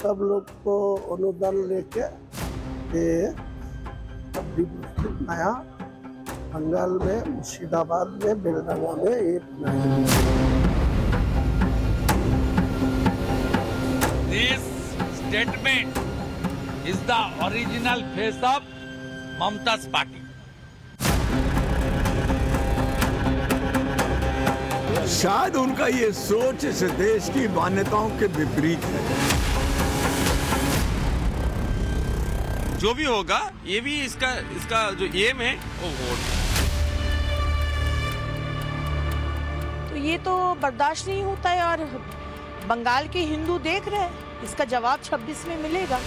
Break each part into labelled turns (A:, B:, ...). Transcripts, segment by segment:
A: सब लोग को अनुदान लेके ये अभी नया बंगाल में, मुर्शिदाबाद में, बेलडांगा में ये बनाया।
B: This statement is the original face of Mamta's party.
C: शायद उनका ये सोच इस देश की मान्यताओं के विपरीत है।
D: जो भी होगा, ये भी इसका जो एम है वो वोट।
E: तो ये तो बर्दाश्त नहीं होता है और बंगाल के हिंदू देख रहे हैं, इसका जवाब 26 में मिलेगा।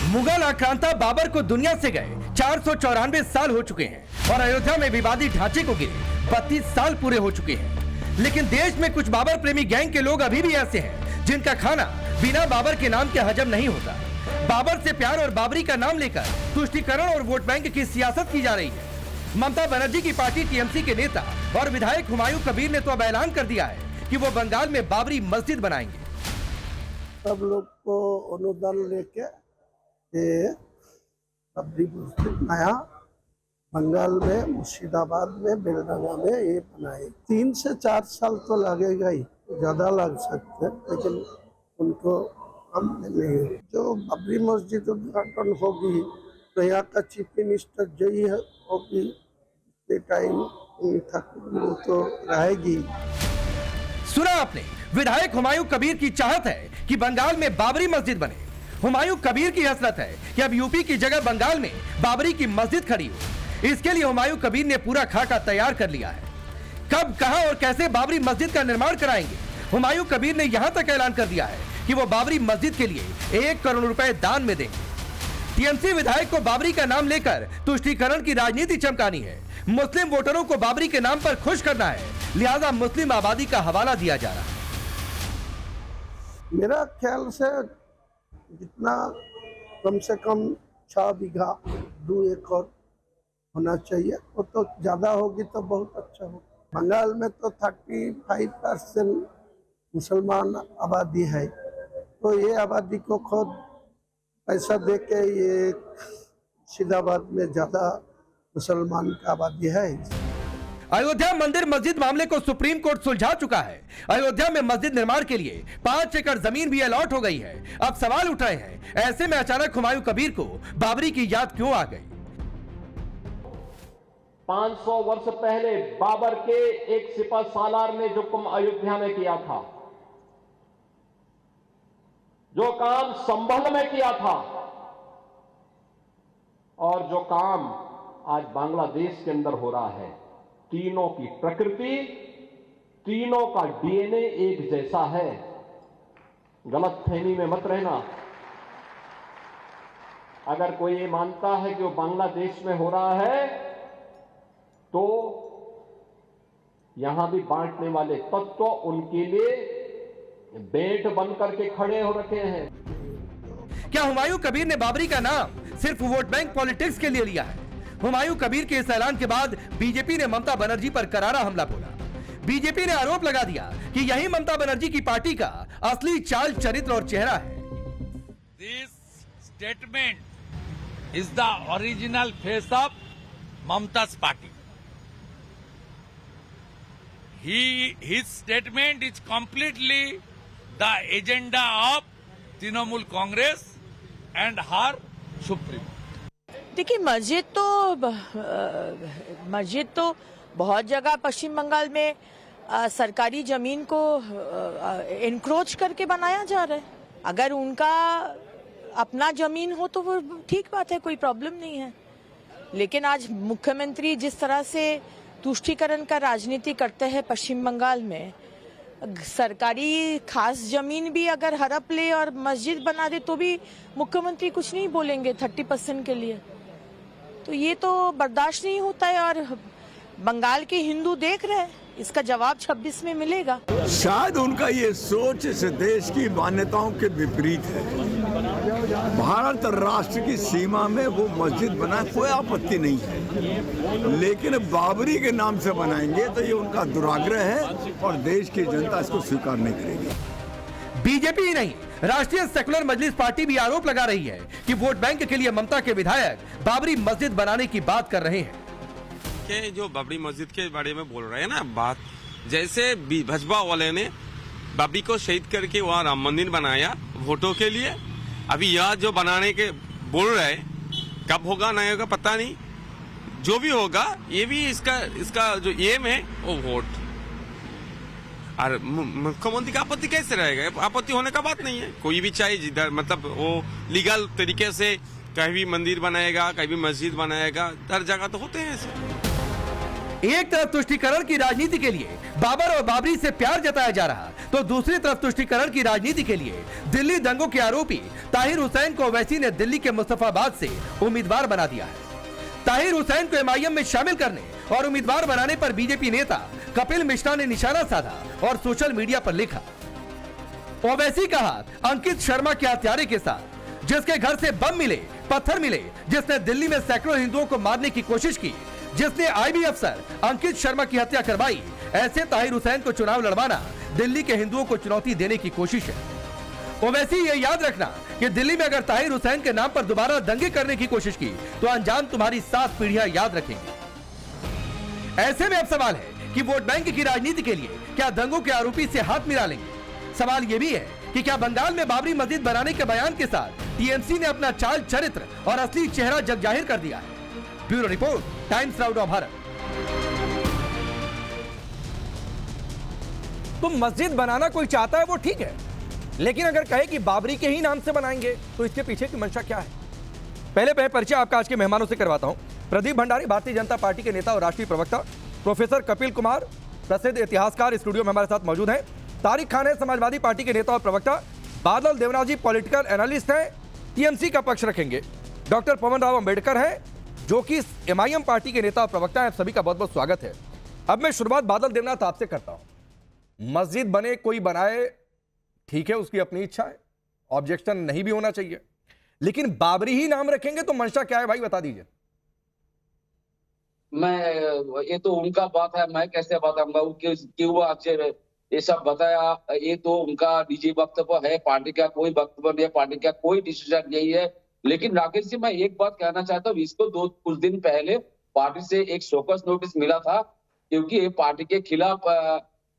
F: मुगल आक्रांता बाबर को दुनिया से गए 494 साल हो चुके हैं और अयोध्या में विवादी ढांचे को गिरे 32 साल पूरे हो चुके हैं। लेकिन देश में कुछ बाबर प्रेमी गैंग के लोग अभी भी ऐसे हैं जिनका खाना बिना बाबर के नाम के हजम नहीं होता। बाबर से प्यार और बाबरी का नाम लेकर तुष्टीकरण और वोट बैंक की सियासत की जा रही है। ममता बनर्जी की पार्टी टीएमसी के नेता और विधायक हुमायूं कबीर ने तो अब ऐलान कर दिया है कि वो बंगाल में बाबरी मस्जिद बनाएंगे।
A: सब लोग को अनुदान लेके ये अभी नया बंगाल में, मुर्शिदाबाद में, बेलडांगा में ये बनाए। 3 से 4 साल तो लगेगा ही, ज्यादा लग सकते हैं, लेकिन उनको हम नहीं। जो बाबरी मस्जिद उद्घाटन होगी तो यहाँ का चीफ मिनिस्टर जो ही होगी टाइम तो रहेगी।
F: सुना आपने, विधायक हुमायूं कबीर की चाहत है कि बंगाल में बाबरी मस्जिद बने। हुमायूं कबीर की हसरत है कि अब यूपी की जगह बंगाल में बाबरी की मस्जिद खड़ी हो। इसके लिए हुमायूं कबीर ने पूरा खाका तैयार कर लिया है। कब, कहां और कैसे बाबरी मस्जिद का निर्माण कराएंगे, हुमायूं कबीर ने यहां तक ऐलान कर दिया है कि वो बाबरी मस्जिद के लिए 1 करोड़ रुपए दान में देंगे। टीएमसी विधायक को बाबरी का नाम लेकर तुष्टीकरण की राजनीति चमकानी है। मुस्लिम वोटरों को बाबरी के नाम पर खुश करना है, लिहाजा मुस्लिम आबादी का हवाला दिया जा रहा है।
A: मेरा ख्याल से जितना कम से कम 6 बीघा 2 एकड़ होना चाहिए, वो तो ज़्यादा होगी तो बहुत अच्छा होगा। बंगाल में तो 35% मुसलमान आबादी है, तो ये आबादी को खुद पैसा दे के ये मुर्शिदाबाद में ज़्यादा मुसलमान की आबादी है।
F: अयोध्या मंदिर मस्जिद मामले को सुप्रीम कोर्ट सुलझा चुका है। अयोध्या में मस्जिद निर्माण के लिए 5 एकड़ जमीन भी अलॉट हो गई है। अब सवाल उठ रहे हैं, ऐसे में अचानक हुमायूं कबीर को बाबरी की याद क्यों आ गई?
G: 500 वर्ष पहले बाबर के एक सिपह सालार ने जो काम अयोध्या में किया था, जो काम संभल में किया था, और जो काम आज बांग्लादेश के अंदर हो रहा है, तीनों की प्रकृति, तीनों का डीएनए एक जैसा है। गलतफहमी में मत रहना। अगर कोई ये मानता है कि वो बांग्लादेश में हो रहा है, तो यहां भी बांटने वाले तत्व उनके लिए बेट बन करके खड़े हो रखे हैं।
F: क्या हुमायूं कबीर ने बाबरी का नाम सिर्फ वोट बैंक पॉलिटिक्स के लिए लिया है? हुमायूं कबीर के इस ऐलान के बाद बीजेपी ने ममता बनर्जी पर करारा हमला बोला। बीजेपी ने आरोप लगा दिया कि यही ममता बनर्जी की पार्टी का असली चाल, चरित्र और चेहरा है।
B: This statement is the original face of Mamta's party. His statement is completely the agenda of Trinamool Congress and her Supreme.
E: देखिए, मस्जिद तो बहुत जगह पश्चिम बंगाल में सरकारी जमीन को एनक्रोच करके बनाया जा रहा है। अगर उनका अपना जमीन हो तो वो ठीक बात है, कोई प्रॉब्लम नहीं है। लेकिन आज मुख्यमंत्री जिस तरह से तुष्टीकरण का राजनीति करते हैं पश्चिम बंगाल में, सरकारी खास जमीन भी अगर हड़प ले और मस्जिद बना दे तो भी मुख्यमंत्री कुछ नहीं बोलेंगे 30% के लिए। तो ये तो बर्दाश्त नहीं होता है और बंगाल के हिंदू देख रहे हैं, इसका जवाब 26 में मिलेगा।
C: शायद उनका ये सोच इस देश की मान्यताओं के विपरीत है। भारत राष्ट्र की सीमा में वो मस्जिद बनाए, कोई आपत्ति नहीं है, लेकिन बाबरी के नाम से बनाएंगे तो ये उनका दुराग्रह है और देश की जनता इसको स्वीकार नहीं करेगी।
F: बीजेपी ही नहीं, राष्ट्रीय सेकुलर मजलिस पार्टी भी आरोप लगा रही है कि वोट बैंक के लिए ममता के विधायक बाबरी मस्जिद बनाने की बात कर रहे हैं।
D: के जो बाबरी मस्जिद के बारे में बोल रहे हैं ना बात, जैसे भाजपा वाले ने बाबरी को शहीद करके वहाँ राम मंदिर बनाया वोटों के लिए, अभी यह जो बनाने के बोल रहे हैं, कब होगा नहीं होगा पता नहीं, जो भी होगा ये भी इसका जो एम है वो वोट। और मुख्यमंत्री का आपत्ति कैसे रहेगा? आपत्ति होने का बात नहीं है, कोई भी चाहे जिधर मतलब वो लीगल तरीके से कहीं भी मंदिर बनाएगा, कहीं भी मस्जिद बनाएगा, हर जगह तो होते हैं ऐसे।
F: एक तरफ तुष्टीकरण की राजनीति के लिए बाबर और बाबरी से प्यार जताया जा रहा, तो दूसरी तरफ तुष्टीकरण की राजनीति के लिए दिल्ली दंगों के आरोपी ताहिर हुसैन को ओवैसी ने दिल्ली के मुस्तफाबाद से उम्मीदवार बना दिया है। ताहिर हुसैन को एमआईएम में शामिल करने और उम्मीदवार बनाने पर बीजेपी नेता कपिल मिश्रा ने निशाना साधा और सोशल मीडिया पर लिखा, ओवैसी का हाथ अंकित शर्मा के हत्यारे के साथ, जिसके घर से बम मिले, पत्थर मिले, जिसने दिल्ली में सैकड़ों हिंदुओं को मारने की कोशिश की, जिसने आईबी अफसर अंकित शर्मा की हत्या करवाई, ऐसे ताहिर हुसैन को चुनाव लड़वाना दिल्ली के हिंदुओं को चुनौती देने की कोशिश है। ओवैसी ये याद रखना कि दिल्ली में अगर ताहिर हुसैन के नाम पर दोबारा दंगे करने की कोशिश की तो अंजाम तुम्हारी 7 पीढ़ियां याद रखेंगी। ऐसे में अब सवाल है कि वोट बैंक की राजनीति के लिए क्या दंगों के आरोपी से हाथ मिला लेंगे? सवाल यह भी है कि क्या बंगाल में बाबरी मस्जिद बनाने के बयान के साथ टीएमसी ने अपना चाल चरित्र और असली चेहरा जग जाहिर कर दिया है? Bureau report, times now of Bharat.
H: तो मस्जिद बनाना कोई चाहता है वो ठीक है, लेकिन अगर कहे कि बाबरी के ही नाम से बनाएंगे तो इसके पीछे की मंशा क्या है? पहले परिचय आपका आज के मेहमानों से करवाता हूं। प्रदीप भंडारी भारतीय जनता पार्टी के नेता और राष्ट्रीय प्रवक्ता, प्रोफेसर कपिल कुमार प्रसिद्ध इतिहासकार स्टूडियो में हमारे साथ मौजूद हैं। तारिक खान है समाजवादी पार्टी के नेता और प्रवक्ता। बादल देवनाथ जी पॉलिटिकल एनालिस्ट हैं, टीएमसी का पक्ष रखेंगे। डॉक्टर पवन राव अंबेडकर हैं जो कि एमआईएम पार्टी के नेता और प्रवक्ता हैं। सभी का बहुत बहुत स्वागत है। अब मैं शुरुआत बादल देवनाथ आपसे करता हूं। मस्जिद बने कोई बनाए, ठीक है, उसकी अपनी इच्छा है, ऑब्जेक्शन नहीं भी होना चाहिए, लेकिन बाबरी ही नाम रखेंगे तो मंशा क्या है भाई, बता दीजिए।
I: ये तो उनका बात है, मैं कैसे बताऊंगा क्यों आपसे ये सब बताया? ये तो उनका निजी वक्तव्य है, पार्टी का कोई वक्तव्य नहीं है, पार्टी का कोई डिसीजन नहीं है। लेकिन राकेश जी, मैं एक बात कहना चाहता हूँ, इसको कुछ दिन पहले पार्टी से एक शोकस नोटिस मिला था, क्योंकि ये पार्टी के खिलाफ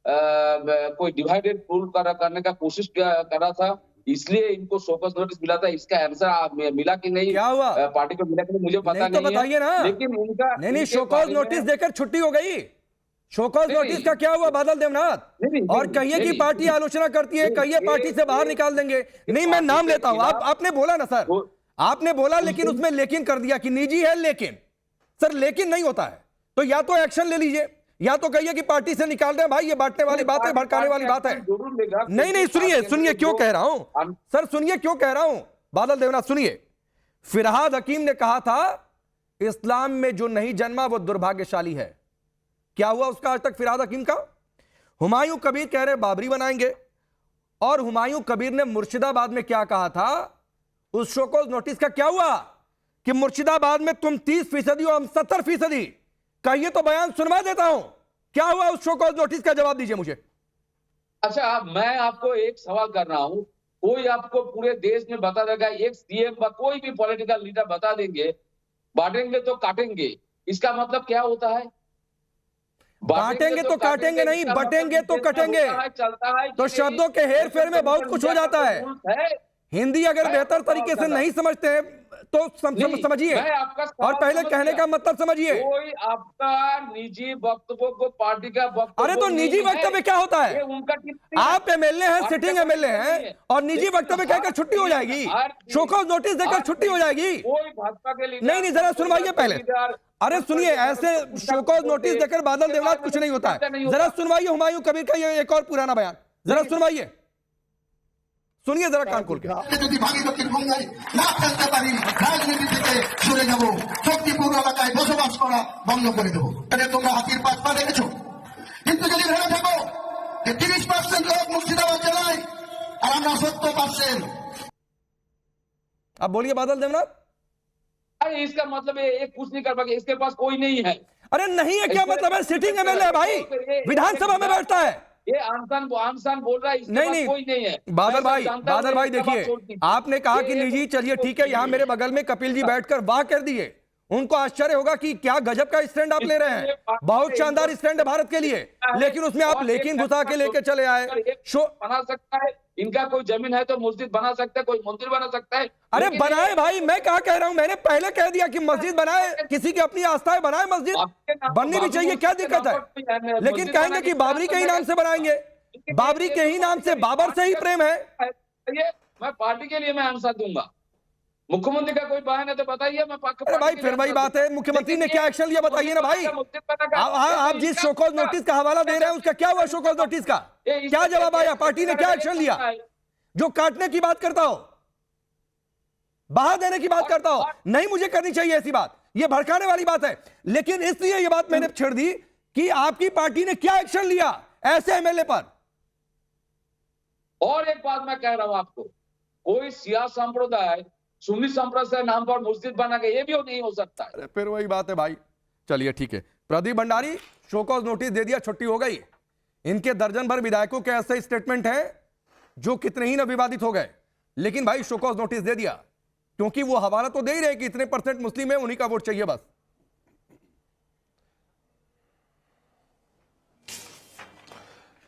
I: कोई डिवाइडेड रूल करने का कोशिश कर रहा था, इसलिए इनको शोकस नोटिस मिला था। इसका आंसर मिला कि नहीं,
H: क्या हुआ?
I: पार्टी को मिला कि नहीं मुझे पता नहीं,
H: तो बताइए ना।
I: लेकिन उनका
H: नहीं, शोकस नोटिस देकर छुट्टी हो गई। शोकस नोटिस का क्या हुआ बादल देवनाथ? और कहिए कि पार्टी आलोचना करती है, कहिए पार्टी से बाहर निकाल देंगे। नहीं, मैं नाम लेता हूं, आपने बोला ना सर, आपने बोला, लेकिन उसमें लेकिन कर दिया कि निजी है। लेकिन सर, लेकिन नहीं होता है तो या तो एक्शन ले लीजिए, या तो कहिए कि पार्टी से निकाल रहे भाई, ये बांटने वाली बात है, भड़काने वाली बात है। नहीं, सुनिए क्यों कह रहा हूं सर, सुनिए क्यों कह रहा हूं बादल देवनाथ, सुनिए। फिरहाद हकीम ने कहा था इस्लाम में जो नहीं जन्मा वो दुर्भाग्यशाली है। क्या हुआ उसका आज तक फिरहाद हकीम का? हुमायूं कबीर कह रहे बाबरी बनाएंगे, और हुमायूं कबीर ने मुर्शिदाबाद में क्या कहा था? उस शोकॉज नोटिस का क्या हुआ कि मुर्शिदाबाद में तुम 30% और हम 70%? कहिए तो बयान सुनवा देता हूं। क्या हुआ उस शोकॉज नोटिस का, जवाब दीजिए मुझे।
I: अच्छा, मैं आपको एक सवाल कर रहा हूं, कोई आपको पूरे देश में बता देगा, एक सीएम व कोई भी पॉलिटिकल लीडर बता देंगे बांटेंगे तो काटेंगे, इसका मतलब क्या होता है?
H: बांटेंगे तो काटेंगे नहीं, बटेंगे तो कटेंगे।
I: चलता है
H: तो शब्दों के हेर फेर में बहुत कुछ हो जाता है। हिंदी अगर बेहतर तरीके से नहीं समझते हैं तो समझिए, और पहले कहने का मतलब समझिए।
I: कोई आपका निजी वक्तव्य को पार्टी का वक्तव्य,
H: अरे तो निजी वक्तव्य क्या होता है? आप एमएलए हैं, सिटिंग एमएलए हैं, और निजी वक्तव्य कहकर छुट्टी हो जाएगी, शोकॉज नोटिस देकर छुट्टी हो जाएगी?
I: कोई भाजपा के लीडर
H: नहीं, जरा सुनवाइए पहले। अरे सुनिए, ऐसे शोकॉज नोटिस देकर बादल देवनाथ कुछ नहीं होता है। जरा सुनवाइए हुमायूं कबीर का ये एक और पुराना बयान, जरा सुनवाइए, सुनिए जरा कान खोल के।
J: যদি ভাঙি দক্ষিণ বঙ্গায় না ফেলতে পারি, রাজনীতি থেকে সরে যাব, শক্তিপূর্ণ এলাকায় বসবাস করা বন্ধ করে দেবো। এটা তোমরা হাতির পাত পা দেখেছো। কিন্তু যদি ভেবে থাকো যে 30% লোক মুর্শিদাবাদ জেলায় আর আমরা 70%,
H: आप बोलिए बादल देवनाथ।
I: अरे इसका मतलब ये कुछ नहीं कर पाएंगे, इसके पास कोई नहीं है।
H: अरे नहीं है क्या मतलब है? सिटिंग एमएलए है भाई, विधानसभा में बैठता है।
I: ये आमसान बोल रहा है, इसके
H: नहीं
I: पास
H: नहीं
I: कोई नहीं है।
H: बादल भाई देखिए, आपने कहा कि निजी, चलिए ठीक है, यहाँ मेरे बगल में कपिल जी बैठकर वाह कर दिए, उनको आश्चर्य होगा कि क्या गजब का स्टैंड आप ले रहे हैं, बहुत शानदार स्टैंड है भारत के लिए, लेकिन उसमें आप लेकिन घुसा के लेके चले आए।
I: बना सकता है, इनका कोई जमीन है तो मस्जिद बना सकता है, कोई मंदिर बना सकता है।
H: अरे बनाए भाई, मैं क्या कह रहा हूं, मैंने पहले कह दिया कि मस्जिद बनाए, किसी की अपनी आस्था है, बनाए मस्जिद, बननी भी चाहिए, क्या दिक्कत है? लेकिन कहेंगे कि बाबरी के ही नाम से बनाएंगे, बाबरी के ही नाम से, बाबर से ही प्रेम है।
I: ये मैं पार्टी के लिए मैं आंसर दूंगा। मुख्यमंत्री का कोई बयान है तो बताइए, मैं
H: अरे भाई फिर वही बात है, मुख्यमंत्री ने क्या एक्शन लिया बताइए ना भाई। आप जिस शोकॉज नोटिस का हवाला दे रहे हैं उसका क्या हुआ? शोकॉज नोटिस का क्या जवाब आया? पार्टी ने क्या एक्शन लिया? जो काटने की बात करता हो, बहा देने की बात करता हो, नहीं मुझे करनी चाहिए ऐसी बात, ये भड़काने वाली बात है। लेकिन इसलिए ये बात मैंने छेड़ दी कि आपकी पार्टी ने क्या एक्शन लिया ऐसे एमएलए पर।
I: और एक बात मैं कह रहा हूं आपको, कोई सिया संप्रदाय सुन्नी संप्रदाय नाम पर मस्जिद बना के, ये भी नहीं हो सकता है।
H: फिर वही बात है भाई। चलिए ठीक है, प्रदीप भंडारी शोकॉज नोटिस दे दिया, छुट्टी हो गई। इनके दर्जन भर विधायकों के ऐसे स्टेटमेंट हैं जो कितने ही न विवादित हो गए, लेकिन भाई शोकॉज नोटिस दे दिया, क्योंकि वो हवाला तो दे ही रहे कि इतने % मुस्लिम है, उन्हीं का वोट चाहिए बस।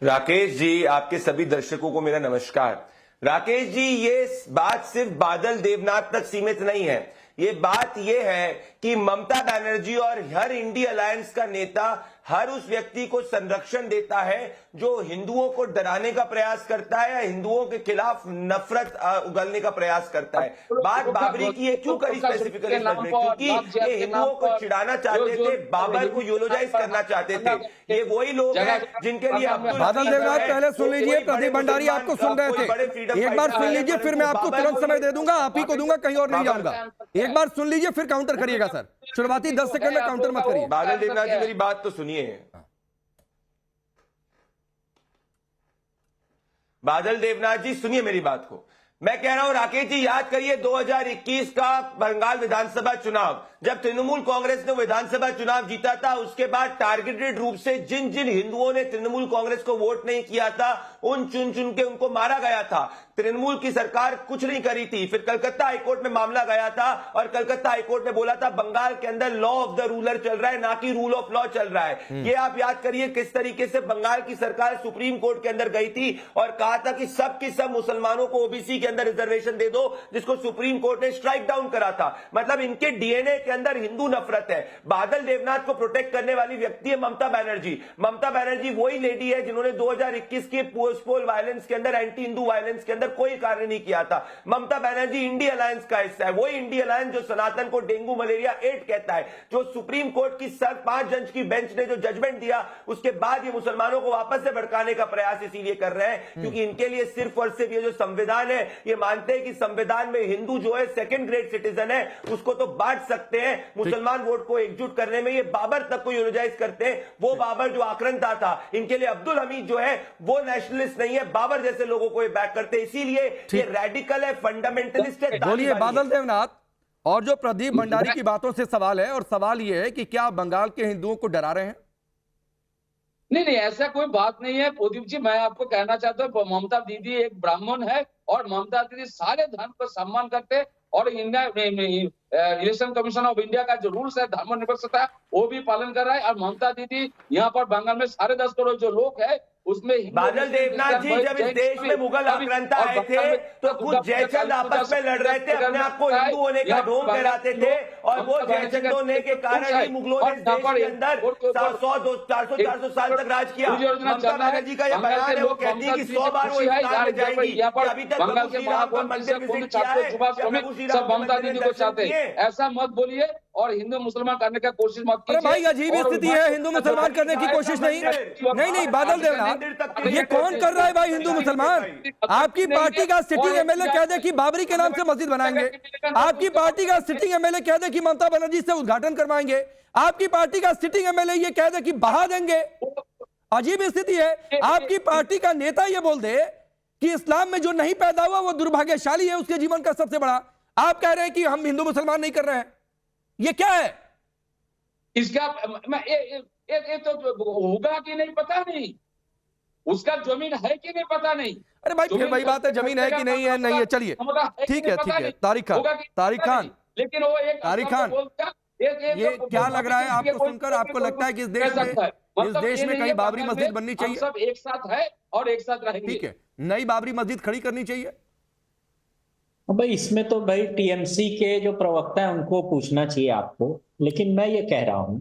K: राकेश जी, आपके सभी दर्शकों को मेरा नमस्कार। राकेश जी, ये बात सिर्फ बादल देवनाथ तक सीमित नहीं है, ये बात ये है कि ममता बनर्जी और हर इंडिया अलायंस का नेता हर उस व्यक्ति को संरक्षण देता है जो हिंदुओं को डराने का प्रयास करता है या हिंदुओं के खिलाफ नफरत उगलने का प्रयास करता है। बात बाबरी की है, क्यों करी स्पेसिफिकली? क्योंकि ये हिंदुओं को चिढ़ाना चाहते थे, बाबर को यूलोजाइज करना चाहते थे। ये वही लोग हैं जिनके लिए
H: बादल देवनाथ पहले सुन लीजिए, प्रदीप भंडारी आपको सुन रहे थे, एक बार सुन लीजिए, फिर मैं आपको तुरंत समय दे दूंगा, आप ही को दूंगा, कहीं और नहीं जाऊंगा। एक बार सुन लीजिए फिर काउंटर करिएगा सर, शुरुआती 10 सेकंड में काउंटर मत करिए।
K: बादल देवनाथ जी मेरी बात तो सुनिए। बादल देवनाथ जी सुनिए मेरी बात को, मैं कह रहा हूं राकेश जी याद करिए 2021 का बंगाल विधानसभा चुनाव, जब तृणमूल कांग्रेस ने विधानसभा चुनाव जीता था, उसके बाद टारगेटेड रूप से जिन जिन हिंदुओं ने तृणमूल कांग्रेस को वोट नहीं किया था उन चुन चुन के उनको मारा गया था। तृणमूल की सरकार कुछ नहीं करी थी। फिर कलकत्ता हाईकोर्ट में मामला गया था और कलकत्ता हाईकोर्ट ने बोला था बंगाल के अंदर लॉ ऑफ द रूलर चल रहा है, ना कि रूल ऑफ लॉ चल रहा है। ये आप याद करिए किस तरीके से बंगाल की सरकार सुप्रीम कोर्ट के अंदर गई थी और कहा था कि सब की सब मुसलमानों को ओबीसी के अंदर रिजर्वेशन दे दो, जिसको सुप्रीम कोर्ट ने स्ट्राइक डाउन करा था। मतलब इनके डीएनए के अंदर हिंदू नफरत है। बादल देवनाथ को प्रोटेक्ट करने वाली व्यक्ति है ममता बनर्जी। ममता बनर्जी वही लेडी है जिन्होंने 2021 के पोस्ट पोल वायलेंस के अंदर, एंटी हिंदू वायलेंस के अंदर कोई कार्य नहीं किया था। ममता बनर्जी इंडिया अलायंस का हिस्सा है, वही इंडिया अलायंस जो सनातन को डेंगू मलेरिया एड कहता है, जो सुप्रीम कोर्ट की 5 जज की बेंच ने जो जजमेंट दिया उसके बाद ये मुसलमानों को वापस से भड़काने का प्रयास इसीलिए कर रहे हैं क्योंकि इनके लिए सिर्फ और सिर्फ ये जो संविधान है, ये मानते हैं कि संविधान में हिंदू जो है सेकंड ग्रेड सिटीजन है, उसको तो बांट सकते हैं, मुसलमान वोट को एकजुट करने में ये बाबर तक को यूरोजाइज करते हैं। वो बाबर जो आक्रांता था, इनके लिए अब्दुल हमीद जो है वो नेशनलिस्ट नहीं है, बाबर जैसे लोगों को ये बैक करते हैं, इसीलिए ये रेडिकल है, फंडामेंटलिस्ट है।
H: बोलिए बादल देवनाथ, और जो प्रदीप भंडारी की बातों से सवाल है, और सवाल ये है कि क्या बंगाल के हिंदुओं को डरा रहे हैं?
I: नहीं, ऐसा कोई बात नहीं है प्रदीप जी। मैं आपको कहना चाहता हूँ ममता दीदी एक ब्राह्मण है और ममता दीदी सारे धर्म का सम्मान करते हैं और India election commission of India का जो रूल्स है धर्मनिरपेक्षता वो भी पालन कर रहा है। और ममता दीदी यहाँ पर बंगाल में 10.5 करोड़ जो लोग है उसमें
K: बादल देवनाथ जी जब इस देश में मुगल आक्रांता आए थे तो खुद जयचंद आपस में लड़ रहे थे, अपने आप को हिंदू होने का ढोंग कराते थे और वो जयचंद होने के कारण ही मुगलों ने इस देश के अंदर 400 साल तक राज किया। ममता बनर्जी का ये बयान है, वो कहती है कि 100 बार वो इस्लाम में जाएंगी, अभी तक
I: बंगाल के सब ममता दीदी को चाहते हैं। ऐसा मत बोलिए और हिंदू मुसलमान करने का कोशिश मत कीजिए।
H: भाई अजीब स्थिति है, हिंदू मुसलमान करने की कोशिश नहीं बादल देवनाथ, ये कौन कर रहा है भाई हिंदू मुसलमान? आपकी पार्टी का सिटिंग एमएलए कह दे कि बाबरी के नाम से मस्जिद बनाएंगे, आपकी पार्टी का सिटिंग एमएलए कह दे कि ममता बनर्जी से उद्घाटन करवाएंगे, आपकी पार्टी का सिटिंग एमएलए ये कह दे कि बहा देंगे। अजीब स्थिति है। आपकी पार्टी का नेता ये बोल दे कि इस्लाम में जो नहीं पैदा हुआ वो दुर्भाग्यशाली है, उसके जीवन का सबसे बड़ा। आप कह रहे हैं कि हम हिंदू मुसलमान नहीं कर रहे हैं, ये क्या है?
I: इसका ये तो होगा कि नहीं पता नहीं, उसका जमीन है कि नहीं पता नहीं।
H: अरे भाई फिर वही बात है, जमीन है कि नहीं है, नहीं है, चलिए ठीक है। तारिक खान,
I: लेकिन वो एक
H: तारिक खान, ये क्या लग रहा है आपको सुनकर? आपको लगता है कि इस देश में कहीं बाबरी मस्जिद बननी चाहिए?
I: सब एक साथ है और एक साथ रहेंगे।
H: ठीक है, नई बाबरी मस्जिद खड़ी करनी चाहिए?
L: भाई इसमें तो भाई टीएमसी के जो प्रवक्ता है उनको पूछना चाहिए आपको, लेकिन मैं ये कह रहा हूं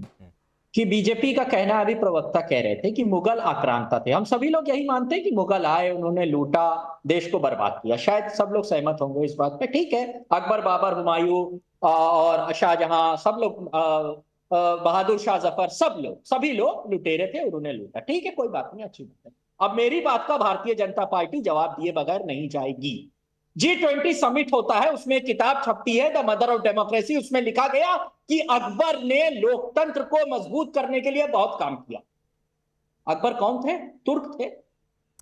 L: कि बीजेपी का कहना, अभी प्रवक्ता कह रहे थे कि मुगल आक्रांता थे। हम सभी लोग यही मानते हैं कि मुगल आए, उन्होंने लूटा, देश को बर्बाद किया। शायद सब लोग सहमत होंगे इस बात पे। ठीक है, अकबर, बाबर, हुमायूं और शाहजहां, सब लोग, बहादुर शाह जफर, सभी लोग लुटेरे थे, उन्होंने लूटा। ठीक है, कोई बात नहीं, अच्छी बात है। अब मेरी बात का भारतीय जनता पार्टी जवाब दिए बगैर नहीं जाएगी। G20 समिट होता है, उसमें एक किताब छपती है, द मदर ऑफ डेमोक्रेसी। उसमें लिखा गया कि अकबर ने लोकतंत्र को मजबूत करने के लिए बहुत काम किया। अकबर कौन थे? तुर्क थे।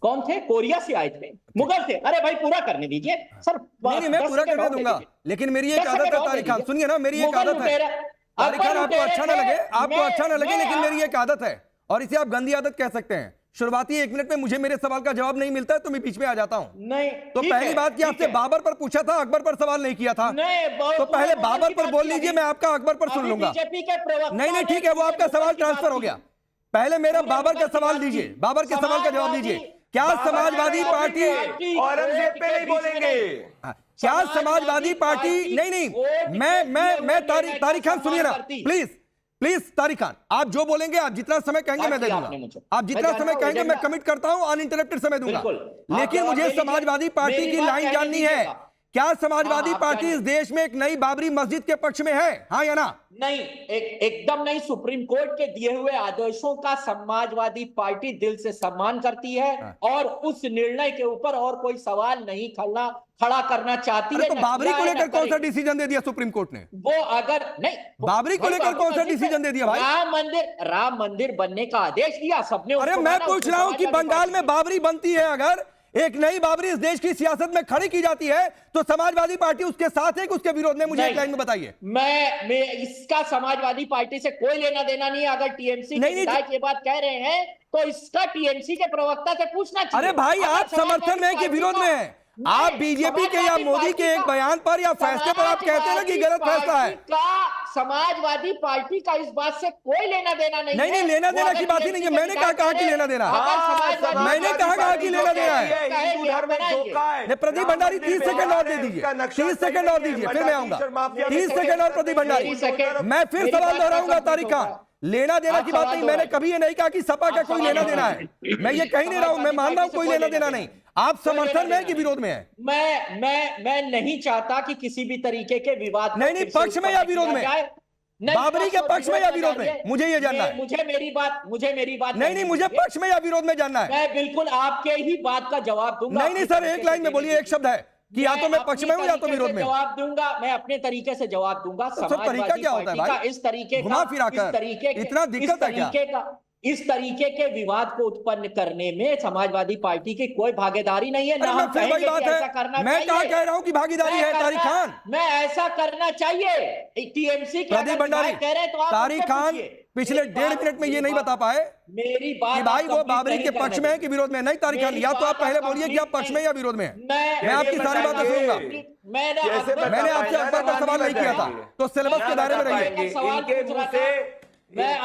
L: कौन थे? कोरिया से आए थे, मुगल थे। अरे भाई पूरा करने दीजिए सर।
H: नहीं, मैं पूरा करने दूंगा, लेकिन मेरी एक आदत है तारिक खान, सुनिए ना, मेरी एक आदत है तारिक खान, आपको अच्छा ना लगे, लेकिन मेरी एक आदत है, और इसे आप गंदी आदत कह सकते हैं। शुरुआती 1 मिनट में मुझे मेरे सवाल का जवाब नहीं मिलता है तो मैं बीच में आ जाता हूं।
L: नहीं,
H: तो पहली बात कि आपसे बाबर पर पूछा था, अकबर पर सवाल नहीं किया था। तो पहले बाबर पर बोल लीजिए, मैं आपका अकबर पर सुन लूंगा। नहीं, ठीक है, वो आपका सवाल ट्रांसफर हो गया। पहले मेरा बाबर का सवाल दीजिए, बाबर के सवाल का जवाब दीजिए। क्या समाजवादी पार्टी
K: औरंगजेब पे नहीं बोलेंगे?
H: क्या समाजवादी पार्टी? नहीं, मैं तारिक खान सुनिए ना प्लीज तारिक खान, आप जो बोलेंगे, आप जितना समय कहेंगे मैं दे दूंगा। आप जितना समय कहेंगे मैं कमिट करता हूं, अनइंटरप्टेड समय दूंगा। लेकिन मुझे समाजवादी पार्टी की लाइन जाननी है। क्या समाजवादी पार्टी इस देश में एक नई बाबरी मस्जिद के पक्ष में है, हाँ या ना?
L: नहीं, एकदम नहीं। सुप्रीम कोर्ट के दिए हुए आदेशों का समाजवादी पार्टी दिल से सम्मान करती है और उस निर्णय के ऊपर और कोई सवाल नहीं खड़ा करना चाहती है।
H: तो बाबरी को लेकर कौन सा डिसीजन दे दिया सुप्रीम कोर्ट ने?
L: वो अगर नहीं,
H: बाबरी को लेकर कौन सा डिसीजन दे दिया भाई?
L: राम मंदिर बनने का आदेश दिया सबने।
H: अरे मैं पूछ रहा हूं कि बंगाल में बाबरी बनती है, अगर एक नई बाबरी इस देश की सियासत में खड़ी की जाती है तो समाजवादी पार्टी उसके साथ है कि उसके विरोध में? मुझे एक लाइन में बताइए।
L: मैं इसका समाजवादी पार्टी से कोई लेना देना नहीं है। अगर टीएमसी के विधायक ये बात कह रहे हैं तो इसका टीएमसी के प्रवक्ता से पूछना चाहिए।
H: अरे भाई, आप समर्थन में कि विरोध में हैं? आप बीजेपी के या मोदी के एक बयान पर या फैसले पर आप कहते हैं ना कि गलत फैसला है।
L: समाजवादी पार्टी का इस बात से कोई लेना देना नहीं।
H: नहीं, लेना देना की बात ही नहीं है। मैंने कहा कि लेना देना, मैंने कहा कि लेना देना है। प्रदीप भंडारी 30 सेकंड और दे दीजिए, 30 सेकंड और दीजिए, फिर मैं आऊंगा। 30 सेकंड और प्रदीप भंडारी। मैं फिर सवाल दोहराऊंगा तारिक खान, लेना देना की बात नहीं। मैंने कभी ये नहीं कहा कि सपा का कोई लेना देना है। मैं ये कहीं नहीं रहा हूं, मैं मान रहा हूं कोई लेना देना नहीं। आप समर्थन में कि विरोध में है?
L: मैं नहीं चाहता कि किसी भी तरीके के विवाद
H: नहीं, पक्ष में या विरोध में? बाबरी के पक्ष में या विरोध में? मुझे ये जानना है।
L: मुझे मेरी बात
H: नहीं, मुझे पक्ष में या विरोध में जानना है।
L: मैं बिल्कुल आपके ही बात का जवाब दूंगा।
H: नहीं सर, एक लाइन में बोलिए, एक शब्द है कि या तो मैं पक्ष में हूं या तो विरोध में।
L: जवाब दूंगा, मैं अपने तरीके से जवाब दूंगा।
H: तरीका क्या होता है भाई?
L: इस तरीके
H: घुमा फिरा कर इतना दिक्कत है क्या?
L: इस तरीके के विवाद को उत्पन्न करने में समाजवादी पार्टी की कोई भागीदारी नहीं है।
H: मैं कहा कह रहा हूं कि भागीदारी है तारिक खान?
L: मैं ऐसा करना चाहिए। टीएमसी के
H: प्रदीप भंडारी
L: कह रहे तो
H: तारिक खान पिछले 1.5 मिनट में ये नहीं बता पाए
L: मेरी बात
H: कि भाई वो बाबरी के पक्ष में है कि विरोध में? नहीं तारिक खान, या तो आप पहले बोलिए कि आप पक्ष में या विरोध में है। मैं आपकी सारी बातें सुनूंगा। मैंने आपसे अकबर का सवाल नहीं किया था, तो सिलेबस के दायरे में रहिए।
K: मैं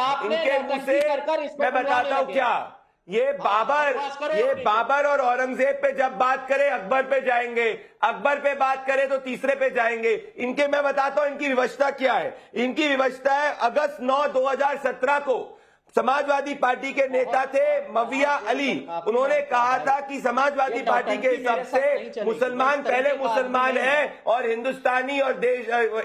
K: बताता हूं क्या, ये बाबर और औरंगजेब पे जब बात करें अकबर पे जाएंगे, अकबर पे बात करें तो तीसरे पे जाएंगे। इनके मैं बताता हूं इनकी विवशता क्या है। इनकी विवशता है, अगस्त 9, 2017 को समाजवादी पार्टी के नेता थे मविया अली, उन्होंने कहा था कि समाजवादी पार्टी के हिसाब से मुसलमान पहले मुसलमान हैं और हिंदुस्तानी और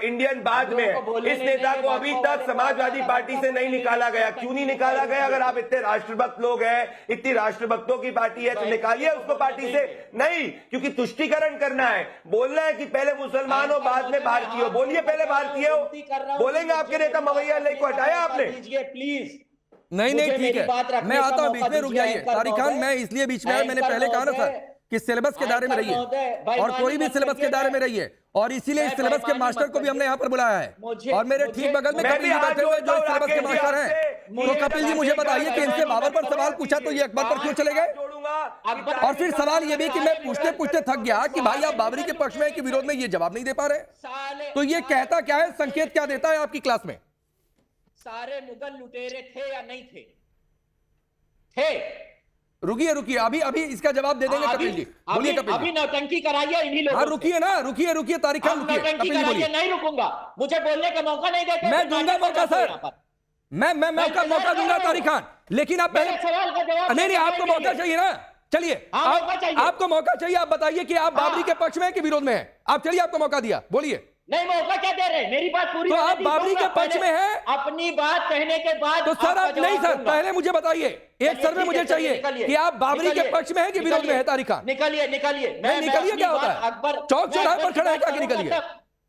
K: इंडियन बाद में है। इस नेता को अभी तक समाजवादी पार्टी से नहीं निकाला गया। क्यों नहीं निकाला गया? अगर आप इतने राष्ट्रभक्त लोग हैं, इतनी राष्ट्रभक्तों की पार्टी है तो निकालिए उसको पार्टी से। नहीं, क्योंकि तुष्टीकरण करना है, बोलना है कि पहले मुसलमान हो बाद में भारतीय हो। बोलिए पहले भारतीय हो, बोलेंगे आपके नेता मवैया अली को हटाया आपने?
L: प्लीज
H: नहीं ठीक है, मैं आता हूं, बीच में रुक जाइए तारिक खान। मैं इसलिए बीच में, मैंने पहले कहा ना सर, कि सिलेबस के दायरे में रहिए और कोई भी सिलेबस के दायरे में रहिए, और इसीलिए इस सिलेबस के मास्टर को भी हमने यहाँ पर बुलाया है। और मेरे ठीक बगल में कपिल जी बैठे हुए जो इस सिलेबस के मास्टर हैं। तो कपिल जी मुझे बताइए कि इनसे बाबर पर सवाल पूछा तो ये अकबर पर क्यों चले गए? और फिर सवाल ये भी कि मैं पूछते पूछते थक गया कि भाई आप बाबरी के पक्ष में कि विरोध में, ये जवाब नहीं दे पा रहे। तो ये कहता क्या है, संकेत क्या देता है आपकी क्लास में?
L: सारे मुगल लुटेरे थे या नहीं थे? थे।
H: रुकिए अभी इसका जवाब दे देंगे कपिल जी। बोलिए कपिल जी।
L: अभी नौटंकी कराइए इन्हीं लोगों
H: हाँ रुकिए ना, रुकिए तारिक खान रुकिए।
L: नौटंकी कराइए, नहीं रुकूंगा, मुझे बोलने का मौका नहीं देते।
H: मैं दूंगा मौका सर, मैं मौका दूंगा तारिक खान, लेकिन आप पहले
L: सवाल का जवाब
H: नहीं आपको मौका चाहिए ना। चलिए आपको मौका चाहिए, आप बताइए कि आप बाबरी के पक्ष में कि विरोध में हैं। आप चलिए, आपको मौका दिया, बोलिए।
L: नहीं मौका क्या दे रहे, मेरी बात पूरी।
H: तो आप बाबरी के पक्ष में हैं?
L: अपनी बात कहने के बाद
H: तो सर आप नहीं सर, पहले मुझे बताइए, एक सर्वे मुझे चाहिए कि आप बाबरी के पक्ष में हैं कि विरोध में है तारिक खान?
L: निकलिए।
H: निकलिए क्या होता है? चौक चौराहे पर खड़े हैं क्या कि निकलिए?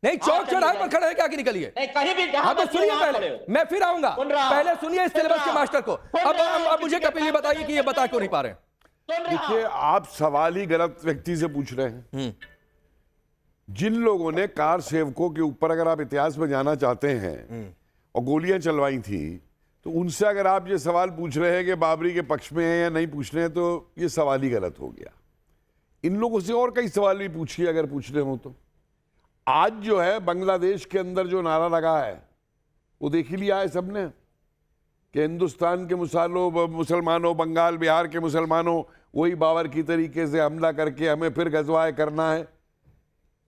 H: नहीं, चौक चौराहे पर खड़े हैं क्या कि निकलिए?
L: कहीं भी।
H: हाँ तो सुनिए, पहले मैं फिर आऊंगा, पहले सुनिए इस सिलेबस के मास्टर को। अब मुझे कपिल जी बताइए कि ये बता क्यों नहीं पा रहे?
M: देखिए, आप सवाल ही गलत व्यक्ति से पूछ रहे हैं। जिन लोगों ने कार सेवकों के ऊपर, अगर आप इतिहास में जाना चाहते हैं, और गोलियां चलवाई थी, तो उनसे अगर आप ये सवाल पूछ रहे हैं कि बाबरी के पक्ष में है या नहीं पूछ रहे हैं, तो ये सवाल ही गलत हो गया। इन लोगों से और कई सवाल भी पूछिए अगर पूछने हो तो। आज जो है बांग्लादेश के अंदर जो नारा लगा है वो देख ही लिया है सबने कि हिंदुस्तान के मुसलमानों, बंगाल बिहार के मुसलमानों, वही बाबर की तरीके से हमला करके हमें फिर गजवाए करना है।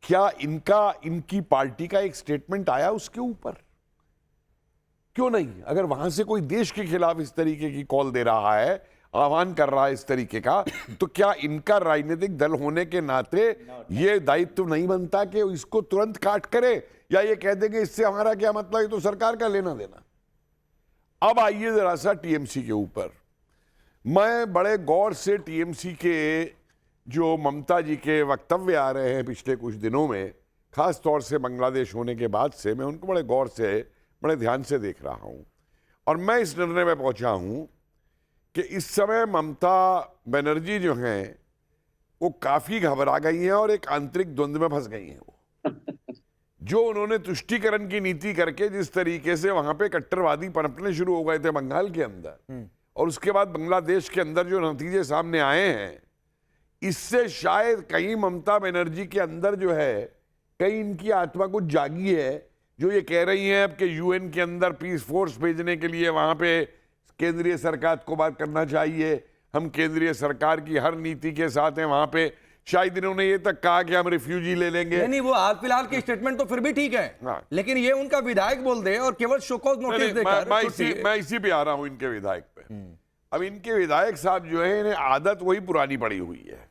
M: क्या इनकी पार्टी का एक स्टेटमेंट आया उसके ऊपर? क्यों नहीं? अगर वहां से कोई देश के खिलाफ इस तरीके की कॉल दे रहा है, आह्वान कर रहा है इस तरीके का, तो क्या इनका राजनीतिक दल होने के नाते ये दायित्व नहीं बनता कि इसको तुरंत काट करे, या ये कह देंगे इससे हमारा क्या मतलब, ये तो सरकार का लेना देना। अब आइए जरा सा टीएमसी के ऊपर। मैं बड़े गौर से टीएमसी के जो ममता जी के वक्तव्य आ रहे हैं पिछले कुछ दिनों में, खास तौर से बांग्लादेश होने के बाद से, मैं उनको बड़े गौर से, बड़े ध्यान से देख रहा हूं, और मैं इस निर्णय में पहुंचा हूं कि इस समय ममता बनर्जी जो हैं वो काफी घबरा गई हैं और एक आंतरिक द्वंद्व में फंस गई हैं। वो जो उन्होंने तुष्टीकरण की नीति करके जिस तरीके से वहां पे कट्टरवादी पनपने शुरू हो गए थे बंगाल के अंदर, और उसके बाद बांग्लादेश के अंदर जो नतीजे सामने आए हैं, इससे शायद कहीं ममता बनर्जी के अंदर जो है, कहीं इनकी आत्मा कुछ जागी है, जो ये कह रही हैं अब कि यूएन के अंदर पीस फोर्स भेजने के लिए वहां पे केंद्रीय सरकार को बात करना चाहिए, हम केंद्रीय सरकार की हर नीति के साथ हैं वहां पे। शायद इन्होंने ये तक कहा कि हम रिफ्यूजी ले लेंगे।
H: नहीं, वो हाल फिलहाल के स्टेटमेंट तो फिर भी ठीक है, हाँ। लेकिन ये उनका विधायक बोल दे और केवल शोकॉज नोटिस देकर।
M: मैं इसी पे आ रहा हूं, इनके विधायक पे। अब इनके विधायक साहब जो है, इन्हें आदत वही पुरानी पड़ी हुई है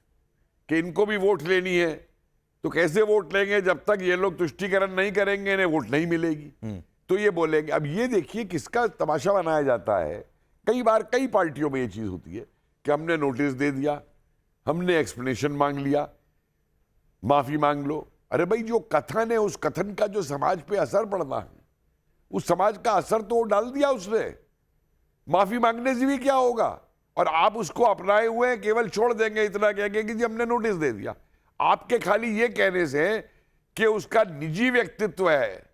M: कि इनको भी वोट लेनी है, तो कैसे वोट लेंगे? जब तक ये लोग तुष्टीकरण नहीं करेंगे इन्हें वोट नहीं मिलेगी, तो ये बोलेंगे। अब ये देखिए किसका तमाशा बनाया जाता है। कई बार कई पार्टियों में ये चीज होती है कि हमने नोटिस दे दिया, हमने एक्सप्लेनेशन मांग लिया, माफी मांग लो। अरे भाई, जो कथन है उस कथन का जो समाज पे असर पड़ना है, उस समाज का असर तो डाल दिया उसने। माफी मांगने से भी क्या होगा? और आप उसको अपनाए हुए हैं, केवल छोड़ देंगे इतना कह के कि जी हमने नोटिस दे दिया। आपके खाली ये कहने से कि उसका निजी व्यक्तित्व है,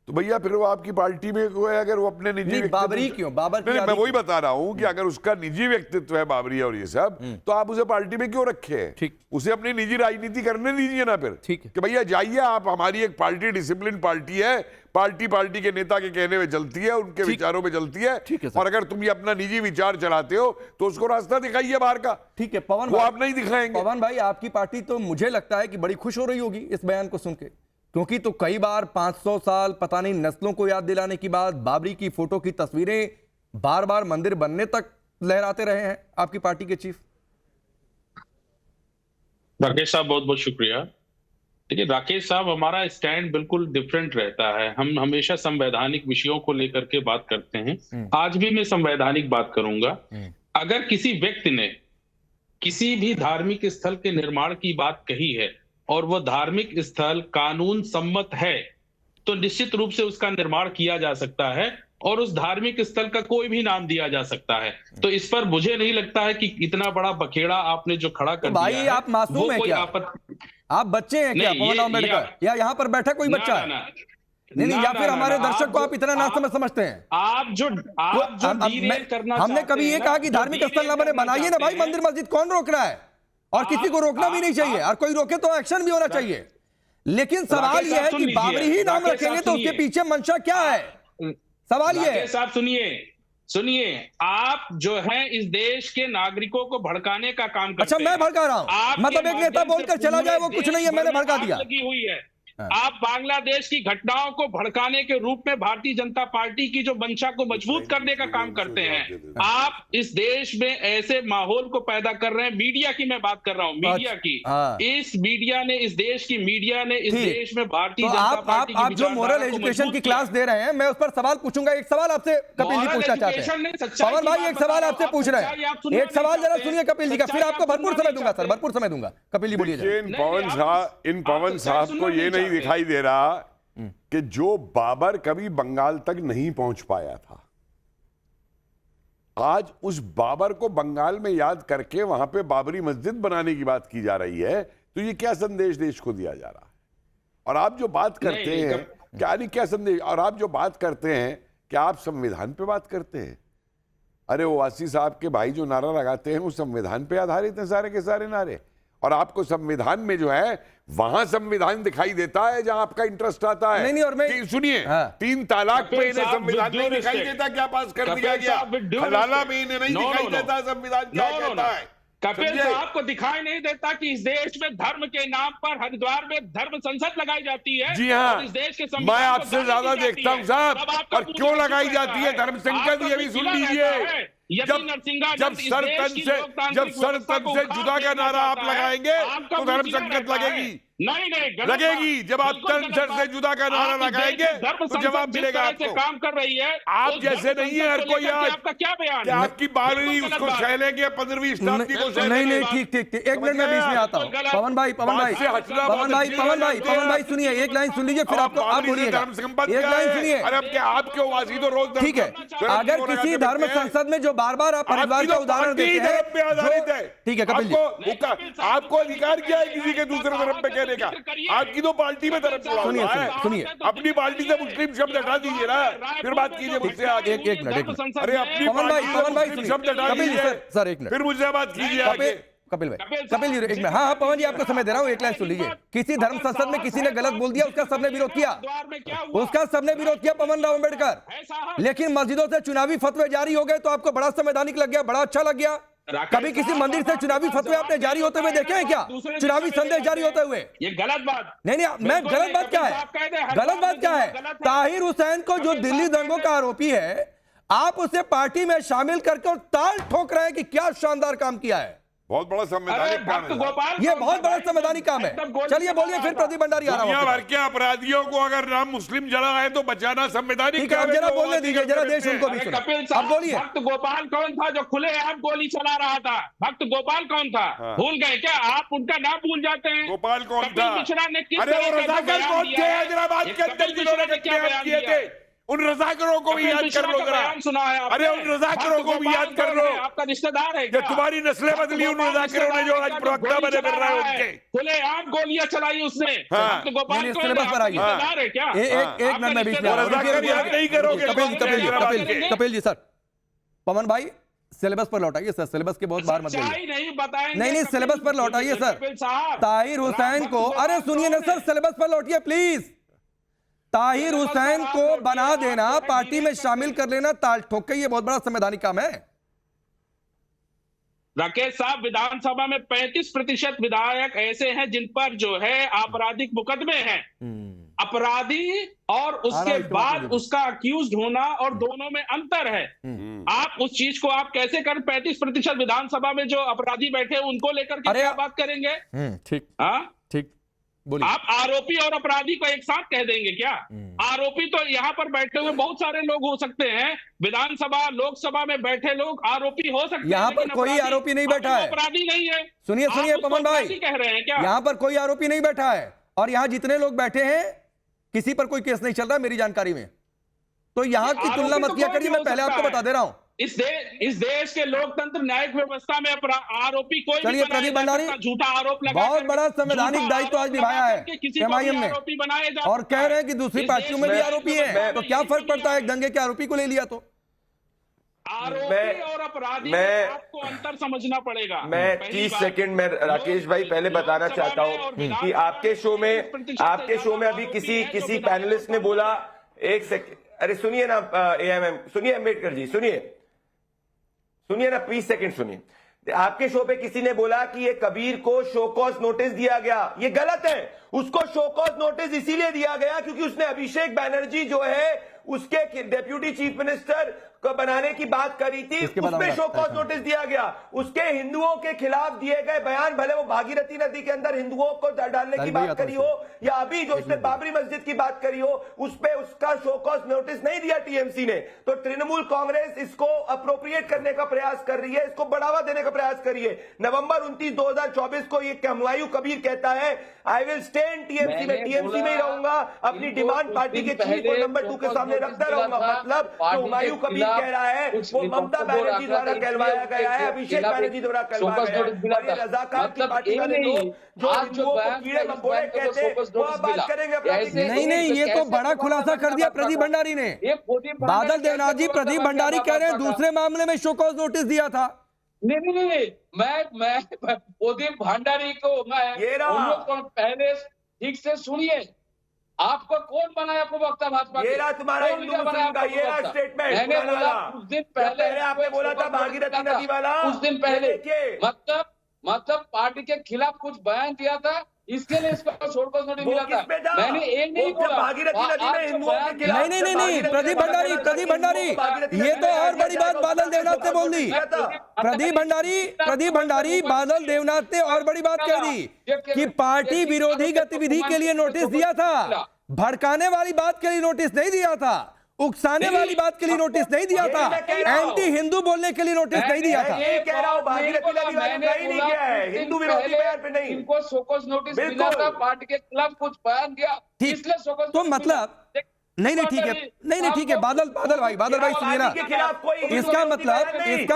M: तो भैया फिर वो आपकी पार्टी में कोई, अगर वो अपने निजी
H: बाबरी क्यों, बाबर
M: नहीं, मैं वही बता रहा हूं कि अगर उसका निजी व्यक्तित्व है बाबरी और ये सब, तो आप उसे पार्टी में क्यों रखे? ठीक, उसे अपनी निजी राजनीति करने दीजिए ना फिर। ठीक कि भैया जाइए आप, हमारी एक पार्टी डिसिप्लिन पार्टी है, पार्टी के नेता के कहने में चलती है, उनके विचारों में चलती है, और अगर तुम ये अपना निजी विचार चलाते हो तो उसको रास्ता दिखाइए बाहर का।
H: ठीक है पवन,
M: वो आप नहीं दिखाएंगे।
H: पवन भाई, आपकी पार्टी तो मुझे लगता है कि बड़ी खुश हो रही होगी इस बयान को सुन के, क्योंकि तो कई बार 500 साल पता नहीं नस्लों को याद दिलाने की बात, बाबरी की फोटो की तस्वीरें बार बार मंदिर बनने तक लहराते रहे हैं आपकी पार्टी के चीफ।
N: राकेश साहब बहुत बहुत शुक्रिया। देखिए राकेश साहब, हमारा स्टैंड बिल्कुल डिफरेंट रहता है। हम हमेशा संवैधानिक विषयों को लेकर के बात करते हैं। आज भी मैं संवैधानिक बात करूंगा। अगर किसी व्यक्ति ने किसी भी धार्मिक स्थल के निर्माण की बात कही है और वह धार्मिक स्थल कानून सम्मत है, तो निश्चित रूप से उसका निर्माण किया जा सकता है और उस धार्मिक स्थल का कोई भी नाम दिया जा सकता है। तो इस पर मुझे नहीं लगता है कि इतना बड़ा बखेड़ा आपने जो खड़ा कर
H: भाई
N: दिया है,
H: आप मासूम
N: वो
H: हैं
N: कोई
H: क्या? आप बच्चे हैं क्या पवन अम्बेडकर, या यहाँ पर बैठा कोई बच्चा है? नहीं, या फिर हमारे दर्शक को आप इतना ना समझते हैं?
N: आप जो डीरेल करना
H: हमने कभी ये कहा कि धार्मिक स्थल ना बने, बनाइए ना भाई मंदिर मस्जिद, कौन रोक रहा है? और किसी को रोकना भी नहीं चाहिए, और कोई रोके तो एक्शन भी होना चाहिए। लेकिन सवाल यह है कि बाबरी ही नाम रखेंगे तो उसके पीछे मंशा क्या है? सवाल ये है।
N: साहब सुनिए, आप जो है इस देश के नागरिकों को भड़काने का काम करते हैं।
H: अच्छा, मैं भड़का रहा हूं? मतलब एक नेता बोलकर चला जाए वो कुछ नहीं है, मैंने भड़का दिया।
N: लगी हुई है। आप बांग्लादेश की घटनाओं को भड़काने के रूप में भारतीय जनता पार्टी की जो मंशा को मजबूत करने का काम करते हैं। आप इस देश में ऐसे माहौल को पैदा कर रहे हैं। मीडिया की मैं बात कर रहा हूं, मीडिया की। इस मीडिया ने, इस देश की मीडिया ने इस देश में भारतीय जनता पार्टी की
H: आप जो मोरल एजुकेशन की क्लास दे रहे हैं, मैं उस पर सवाल पूछूंगा। एक सवाल आपसे कपिल जी पूछना चाहते हैं। पवन भाई एक सवाल आपसे पूछ रहे हैं, एक सवाल जरा सुनिए कपिल जी का, फिर आपको भरपूर समय दूंगा सर, भरपूर समय दूंगा। कपिल जी बोलिए।
M: इन पवन साहब को ये नहीं दिखाई दे रहा कि जो बाबर कभी बंगाल तक नहीं पहुंच पाया था, आज उस बाबर को बंगाल में याद करके वहां पे बाबरी मस्जिद बनाने की बात की जा रही है। तो ये क्या संदेश देश को दिया जा रहा है? और आप जो बात करते हैं क्या संदेश, और आप जो बात करते हैं कि आप संविधान पे बात करते हैं। अरे ओवैसी साहब के भाई जो नारा लगाते हैं वो संविधान पे आधारित है सारे के सारे नारे। और आपको संविधान में जो है वहां संविधान दिखाई देता है जहां आपका इंटरेस्ट आता है।
H: नहीं, और मैं
M: सुनिए, 3 तलाक पे इन्हें संविधान नहीं दिखाई देता क्या पास कर दिया गया? हलाला में इन्हें नहीं दिखाई देता संविधान क्या कहता है?
N: कपिल साहब को दिखाई नहीं देता कि इस देश में धर्म के नाम पर हरिद्वार में धर्म संसद लगाई जाती है।
M: जी हाँ,
N: इस देश के
M: मैं आपसे ज्यादा देखता हूँ साहब। और क्यों लगाई जाती है धर्म संसद, ये भी सुन लीजिए। जब सरतंज से जुदा का नारा आप लगाएंगे तो धर्म संकट लगेगी।
N: नहीं
M: लगेगी। जब आप तंजर से जुदा का नारा लगाएंगे तो जवाब मिलेगा आपको।
N: काम कर रही है
M: आप जैसे नहीं है हर कोई। आज
N: आपका क्या बयान
M: कि आपकी बारहवीं उसको सह लेंगे, 15वीं शताब्दी को सह
H: नहीं नहीं, ठीक ठीक ठीक, एक मिनट में बीच में आता हूँ। पवन भाई सुनिए, एक लाइन सुन लीजिए, फिर आपको आप बोलिएगा। एक लाइन सुनिए।
M: अरे आपके ओवैसी तो रोज
H: ठीक है। अगर किसी धर्म संसद में जो बार बार आप हरिद्वार का उदाहरण देते हैं, ठीक है कपिल जी,
M: आपको अधिकार क्या है किसी के दूसरे धर्म पे कहने का? आपकी तो पार्टी में धर्म चला हुआ है।
H: सुनिए,
M: अपनी पार्टी से मुस्लिम शब्द हटा दीजिए ना, फिर बात कीजिए मुझसे आगे।
H: एक मिनट।
M: अरे अपनी
H: पवन भाई
M: शब्द हटा दीजिए
H: सर, एक मिनट,
M: फिर मुझसे बात कीजिए आगे।
H: कपिल जी एक मिनट। हाँ पवन जी आपको समय दे रहा हूँ, एक लाइन सुन लीजिए। किसी धर्म संसद में किसी ने गलत बोल दिया, उसका सबने विरोध किया, पवन राव अम्बेडकर। लेकिन मस्जिदों से चुनावी फतवे जारी हो गए तो आपको बड़ा संवैधानिक लग गया, बड़ा अच्छा लग गया। कभी किसी मंदिर से चुनावी फतवे आपने जारी होते हुए देखे हैं क्या? चुनावी संदेश जारी होते हुए?
N: ये गलत बात
H: नहीं, मैं गलत बात क्या है? गलत बात क्या है? ताहिर हुसैन को जो दिल्ली दंगों का आरोपी है, आप उसे पार्टी में शामिल करके ताल ठोक रहे हैं कि क्या शानदार काम किया है।
M: बहुत बड़ा संवैधानिक काम है,
H: ये बहुत बड़ा संवैधानिक काम है। चलिए बोलिए, फिर प्रदीप भंडारी आ रहा है।
M: दुनिया भर के अपराधियों को अगर नाम मुस्लिम जला है तो बचाना संवैधानिक
H: काम है। जरा बोलने दीजिए, जरा देश उनको भी सुना। अब बोलिए।
N: भक्त गोपाल कौन था जो खुलेआम गोली चला रहा था? भक्त गोपाल कौन था? भूल गए क्या आप? उनका नाम भूल जाते हैं।
M: गोपाल कौन था?
N: मिश्रा ने किस
M: अरे वो रजाकार कौन थे हैदराबाद के अंदर जिन्होंने क्या किए थे? उन रजाकरों को भी याद कर लो जरा। अरे उन रजाकरों को भी याद कर लो।
N: आपका रिश्तेदार है
M: क्या? तुम्हारी नस्लें बदली उन रजाकरों ने जो आज प्रवक्ता बने फिर रहे उनके।
N: खुलेआम गोलियां चलाई उसने। गोपाल
H: सिलेबस पर आइए। एक मिनट में बीच में
M: रजाकर याद नहीं करोगे।
H: कपिल जी सर, पवन भाई सिलेबस पर लौटाइए सर, सिलेबस के बहुत बार मत नहीं, सिलेबस पर लौटाइए सर। ताहिर हुसैन को, अरे सुनिए ना सर, सिलेबस पर लौटिए प्लीज। ताहिर हुसैन को बना देना, पार्टी में शामिल कर लेना ताल ठोक के, ये बहुत बड़ा संवैधानिक काम है।
N: राकेश साहब, विधानसभा में 35% विधायक ऐसे हैं जिन पर जो है आपराधिक मुकदमे हैं। अपराधी और उसके बाद उसका अक्यूज्ड होना और दोनों में अंतर है। आप उस चीज को आप कैसे कर? 35% विधानसभा में जो अपराधी बैठे उनको लेकर के क्या बात करेंगे?
H: ठीक,
N: हाँ
H: ठीक, बोलिए।
N: आप आरोपी और अपराधी को एक साथ कह देंगे क्या? आरोपी तो यहाँ पर बैठे हुए बहुत सारे लोग हो सकते हैं, विधानसभा लोकसभा में बैठे लोग आरोपी हो सकते हैं।
H: यहाँ पर कोई आरोपी नहीं बैठा है,
N: अपराधी नहीं है।
H: सुनिए पवन भाई,
N: कह रहे हैं क्या?
H: यहाँ पर कोई आरोपी नहीं बैठा है, और यहाँ जितने लोग बैठे हैं किसी पर कोई केस नहीं चल रहा मेरी जानकारी में। तो यहाँ की तुलना मत किया करिए, मैं पहले आपको बता दे रहा हूँ।
N: इस देश के लोकतंत्र न्यायिक व्यवस्था में आरोपी कोई
H: चलिए प्रदीप भंडारी,
N: झूठा आरोप लगा
H: बहुत बड़ा संवैधानिक दायित्व आज निभाया है एमआईएम ने, और कह रहे हैं कि दूसरी पार्टियों में भी आरोपी हैं, तो क्या फर्क पड़ता है, एक दंगे के आरोपी को ले लिया तो।
N: आरोपी और अपराधी में आपको अंतर समझना पड़ेगा।
K: मैं 30 सेकंड में राकेश भाई पहले बताना चाहता हूं कि आपके शो में अभी किसी पैनलिस्ट ने बोला, एक सेकंड, अरे सुनिए ना एएमएम, सुनिए अम्बेडकर जी, सुनिए ना, 20 सेकंड सुनिए। आपके शो पे किसी ने बोला कि ये कबीर को शो कॉज नोटिस दिया गया, ये गलत है। उसको शो कॉज नोटिस इसीलिए दिया गया क्योंकि उसने अभिषेक बैनर्जी जो है उसके डेप्यूटी चीफ मिनिस्टर को बनाने की बात करी थी, उसमें शो कॉज नोटिस दिया गया। उसके हिंदुओं के खिलाफ दिए गए बयान, भले वो भागीरथी नदी के अंदर हिंदुओं को डालने की बात करी हो या अभी जो उसने बाबरी मस्जिद की बात करी हो, उस पे उसका शो कॉज नोटिस नहीं दिया टीएमसी ने। तो तृणमूल कांग्रेस इसको अप्रोप्रिएट करने का प्रयास कर रही है, इसको बढ़ावा देने का प्रयास कर रही है। नवंबर 29, 2024 को ये हुमायूं कबीर कहता है, I will stay in TMC में, टीएमसी में ही रहूंगा, अपनी डिमांड पार्टी के चीफ और नंबर 2 के सामने रखता रहूंगा। मतलब जो हुमायूं कबीर कह रहा है वो ममता बनर्जी द्वारा कहलवाया गया है, अभिषेक बनर्जी द्वारा कहलवाया गया है। रजाकार की पार्टी वाले लोग जो हिंदुओं को कीड़े मकोड़े कहते हैं, वो आप बात करेंगे।
H: नहीं, ये तो बड़ा खुलासा कर दिया प्रदीप भंडारी ने। बादल देवनाथ जी, प्रदीप भंडारी कह रहे हैं दूसरे मामले में शो कॉज नोटिस दिया था।
I: नहीं, मैं प्रदीप भंडारी को मैं पहले ठीक से सुनिए, आपको कौन बनाया प्रवक्ता भाजपा?
K: ये रहा तुम्हारा हिंदू मुस्लिम का ये रहा स्टेटमेंट।
I: मैंने बोला कुछ दिन पहले
K: आपने बोला था भागीरथी नदी वाला,
I: कुछ दिन पहले मतलब पार्टी के खिलाफ कुछ बयान दिया था, इसके लिए इसका शो कॉज नोटिस मिला था। मैंने ये नहीं बोला
K: भागीरथी नदी में हिंदुओं के खिलाफ।
H: नहीं, प्रदीप भंडारी, ये तो और बड़ी बात बादल देवनाथ ने बोल दी। प्रदीप भंडारी, बादल देवनाथ ने और बड़ी बात कह दी कि पार्टी विरोधी गतिविधि के लिए नोटिस दिया था, भड़काने वाली बात के लिए नोटिस नहीं दिया था, उकसाने वाली बात के लिए नोटिस नहीं दिया था, एंटी हिंदू बोलने के लिए नोटिस नहीं दिया था।
K: ये कह रहा हूं, भागीरथी नदी वाला नहीं किया है, हिंदू विरोधी बयान पे नहीं।
I: इनको शो कॉज नोटिस मिला था, पार्टी के खिलाफ कुछ बयान दिया, इसलिए शो कॉज।
H: तो मतलब नहीं, ठीक है, बादल भाई सुनिए ना, इसका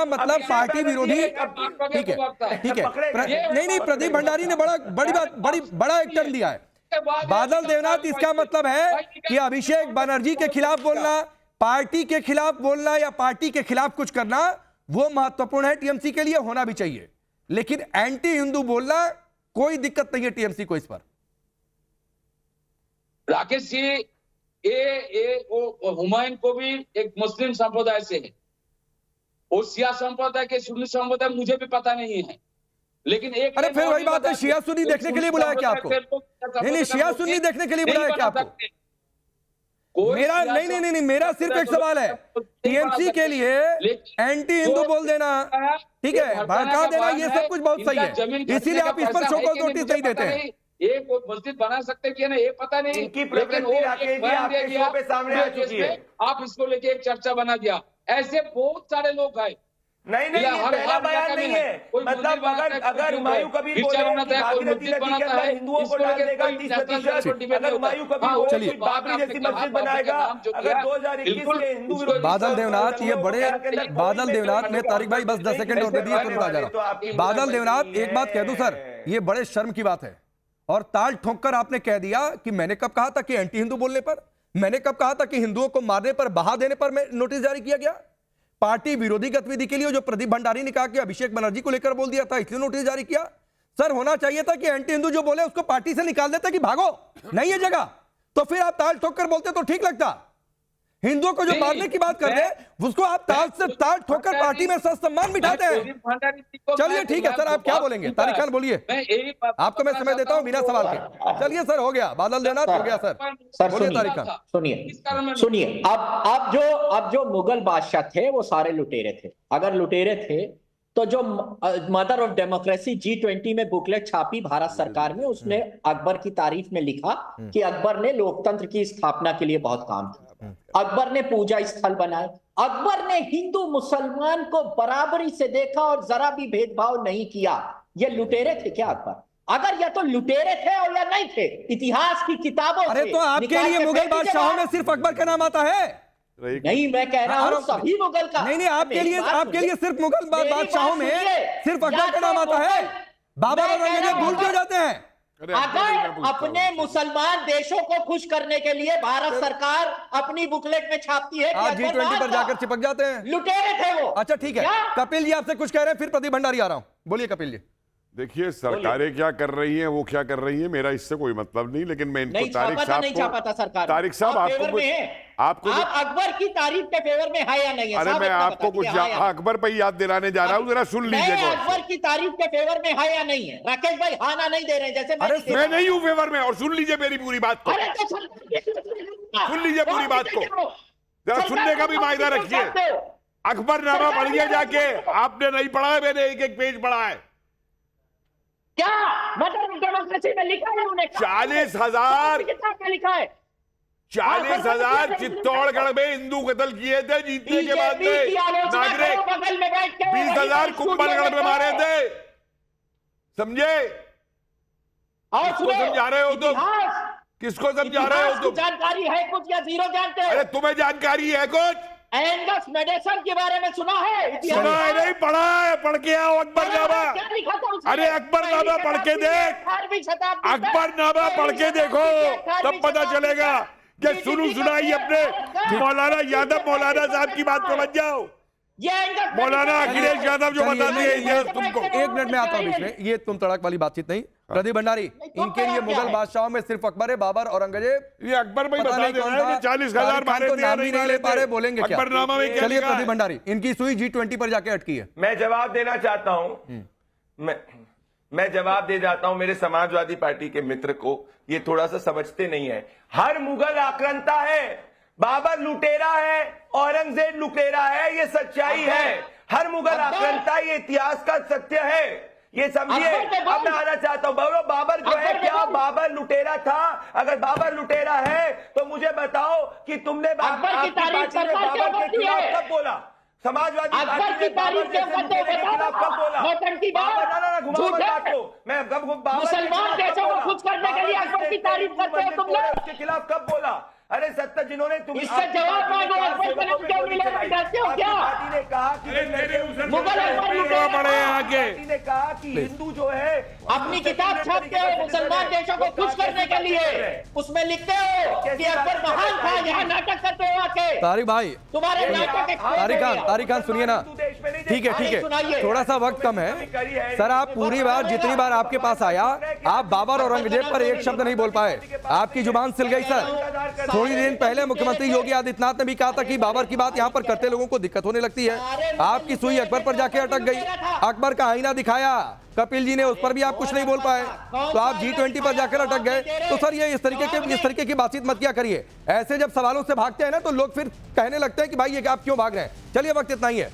H: मतलब पार्टी विरोधी, ठीक है, नहीं, प्रदीप भंडारी ने बड़ा एक टर्न दिया है। बादल देवनाथ, इसका मतलब है कि अभिषेक बनर्जी के खिलाफ बोलना, पार्टी के खिलाफ बोलना या पार्टी के खिलाफ कुछ करना, वो महत्वपूर्ण है, टीएमसी के लिए होना भी चाहिए, लेकिन एंटी हिंदू बोलना कोई दिक्कत नहीं है टीएमसी को इस पर।
I: राकेश जी, वो हुमायूं को भी एक मुस्लिम संप्रदाय से है, वो शिया संप्रदाय के सुन्नी संप्रदाय मुझे भी पता नहीं है, लेकिन एक
H: अरे फिर वही बात है, शिया सुन्नी देखने के लिए बुलाया क्या आपको? नहीं, शिया सुन्नी देखने के लिए बुलाया क्या आपको? मेरा नहीं, मेरा सिर्फ एक सवाल है, टीएमसी के लिए एंटी हिंदू बोल देना, ठीक है, भड़का देना, ये सब कुछ बहुत सही है, इसीलिए आप इस पर शो कॉज नोटिस नहीं देते हैं।
I: एक मस्जिद बना सकते कि ना, ये पता नहीं,
K: इनकी प्रवृत्ति राकेश जी आपके शो पे सामने आ चुकी है।
I: आप इसको लेके एक चर्चा बना दिया, ऐसे बहुत सारे लोग हैं।
K: नहीं, ये पहला बयान नहीं है। मतलब अगर हुमायूं कबीर बोले कि भागीरथी नदी के अंदर हिंदुओं को डाल देगा 30%, अगर हुमायूं कबीर बोले कि बाबरी जैसी मस्जिद बनाएगा, अगर 2021 के हिंदू विरोधी।
H: बादल देवनाथ, ये बड़े बादल देवनाथ ने, तारिक भाई बस 10 सेकंड और दे दिए, तुरंत आ जा रहा। बादल देवनाथ, एक बात कह दूं सर, ये बड़े शर्म की बात है, और ताल ठोंककर आपने कह दिया कि मैंने कब कहा था कि एंटी हिंदू बोलने पर, मैंने कब कहा था कि हिंदुओं को मारने पर, बहा देने पर नोटिस जारी किया गया? पार्टी विरोधी गतिविधि के लिए जो प्रदीप भंडारी ने कहा कि अभिषेक बनर्जी को लेकर बोल दिया था, इसलिए नोटिस जारी किया। सर, होना चाहिए था कि एंटी हिंदू जो बोले उसको पार्टी से निकाल देते कि भागो, नहीं है जगह, तो फिर आप ताल ठोक कर बोलते तो ठीक लगता। हिंदुओं को जो मारने की बात करते हैं उसको आप ताल ठोकर पार्टी में सम्मान बिठाते हैं। चलिए ठीक है सर, आप क्या बोलेंगे? तारिक खान बोलिए, आपको मैं समय देता हूं बिना सवाल के। चलिए सर, हो गया, बादल देवनाथ हो गया सर, बोलिए तारिक खान।
L: सुनिए, अब जो मुगल बादशाह थे वो सारे लुटेरे थे। अगर लुटेरे थे तो जो मदर ऑफ डेमोक्रेसी G20 में बुकलेट छापी भारत सरकार में, उसने अकबर की तारीफ में लिखा कि अकबर ने लोकतंत्र की स्थापना के लिए बहुत काम किया, अकबर ने पूजा स्थल बनाए, अकबर ने हिंदू मुसलमान को बराबरी से देखा और जरा भी भेदभाव नहीं किया। ये लुटेरे थे क्या अकबर? अगर या तो लुटेरे थे और या नहीं थे, इतिहास की किताबों
H: अरे तो आपके लिए मुगल बादशाहों में सिर्फ अकबर का नाम आता है?
L: नहीं, मैं कह रहा हूँ सभी मुगल का।
H: नहीं आपके लिए सिर्फ मुगल बादशाहों में सिर्फ अकबर का नाम आता है, बाबर और औरंगजेब भूल क्यों जाते हैं?
L: अगर अपने मुसलमान देशों को खुश करने के लिए भारत सरकार अपनी बुकलेट में छापती है
H: आज G20 पर जाकर चिपक जाते हैं,
L: लुटेरे थे वो।
H: अच्छा ठीक है, कपिल जी आपसे कुछ कह रहे हैं, फिर प्रदीप भंडारी आ रहा हूं, बोलिए कपिल जी।
M: देखिए सरकारें क्या कर रही हैं, वो क्या कर रही हैं, मेरा इससे कोई मतलब नहीं, लेकिन मैं इनको तारिक साहब आपको
L: अकबर की तारीफ के फेवर में है या नहीं है?
M: अरे मैं आपको कुछ अकबर पर याद दिलाने जा रहा हूँ, जरा सुन लीजिए।
L: अकबर की तारीफ के फेवर में है या नहीं है? राकेश भाई हाँ ना नहीं दे रहे, जैसे
M: मैं नहीं हूँ फेवर में, और सुन लीजिए मेरी पूरी बात को, सुन लीजिए पूरी बात को, जरा सुनने का भी मायना रखिए। अकबरनामा पढ़िए जाके, आपने नहीं पढ़ा है, मैंने एक एक पेज पढ़ा है।
L: क्या मॉडर्न डेमोक्रेसी में लिखा है उन्हें?
M: 40,000
L: लिखा है
M: 40,000 चित्तौड़गढ़ में हिंदू कत्ल किए थे जीतने के बाद में, नागरिक 20,000 कुंभलगढ़ में मारे थे, समझे? किसको समझा रहे हो तुम? किसको समझा रहे हो तुम?
L: जानकारी है कुछ या जीरो जानते हो?
M: अरे तुम्हें जानकारी है कुछ?
L: एंगस मेडिसन के बारे में सुना है?
M: सुना है नहीं, पढ़ा है, पढ़ के आओ अकबरनामा। अरे अकबरनामा पढ़ के देख, अकबरनामा पढ़ के देखो, तब पता चलेगा कि सुनू सुनाई अपने मौलाना यादव मौलाना साहब की बात समझ जाओ। मौलाना अखिलेश यादव जो बताते हैं इतिहास तुमको।
H: 1 मिनट में आता हूं बीच में, ये तुम तड़क वाली बातचीत नहीं। प्रदीप भंडारी, इनके लिए मुगल बादशाहों में सिर्फ अकबर है, बाबर, औरंगजेब,
M: ये अकबर में बता दे रहा है कि 40,000 मारे थे,
H: नाम भी नहीं ले पा रहे, बोलेंगे क्या?
M: अकबरनामा में क्या?
H: चलिए प्रदीप भंडारी, इनकी सुई G20 पर जाके अटकी है।
K: मैं जवाब देना चाहता हूं, मैं जवाब दे जाता हूं मेरे समाजवादी पार्टी के मित्र को, ये थोड़ा सा समझते नहीं है। हर मुगल आक्रांता है, बाबर लुटेरा है, औरंगजेब लुटेरा है, ये सच्चाई है। हर मुगल आक्रांता ये इतिहास का सत्य है, ये समझिए। अब मैं आना चाहता हूं, बाबर जो है, क्या बाबर लुटेरा था? अगर बाबर लुटेरा है तो मुझे बताओ कि तुमने बाबर के खिलाफ कब बोला? समाजवादी पार्टी ने बाबर के खिलाफ कब बोला?
L: मुसलमान देशों को खुश करने के लिए अकबर की तारीफ करते हो तुम लोग,
K: उसके खिलाफ कब बोला? अरे सत्ता जिन्होंने तुम
L: इससे जवाब मांगो, अकबर का नाम क्यों मिला करते हो? क्या
K: पार्टी ने कहा कि
L: मुगल
M: पड़े आगे
K: ने कहा कि हिंदू जो है
L: अपनी किताब छापते हो मुसलमान देशों को खुश करने के लिए, उसमें लिखते हो कि अकबर महान था, यहाँ नाटक करते हो आके।
H: तारिक भाई,
L: तुम्हारे नाटक
H: तारिक खान सुनिए ना, ठीक है, थोड़ा सा वक्त कम है सर। आप पूरी बार जितनी बार आपके पास आया, आप बाबर औरंगजेब पर एक शब्द नहीं बोल पाए, आपकी जुबान सिल गई सर। थोड़ी दिन पहले मुख्यमंत्री योगी आदित्यनाथ ने भी कहा था कि बाबर की बात यहाँ पर करते लोगों को दिक्कत होने लगती है। आपकी सुई अकबर पर जाके अटक गई, अकबर का आईना दिखाया कपिल जी ने, उस पर भी आप कुछ नहीं बोल पाए, तो आप G20 पर जाकर अटक गए। तो सर ये इस तरीके की बातचीत मत किया करिए। ऐसे जब सवालों से भागते हैं ना, तो लोग फिर कहने लगते हैं कि भाई ये आप क्यों भाग रहे हैं। चलिए वक्त इतना ही है।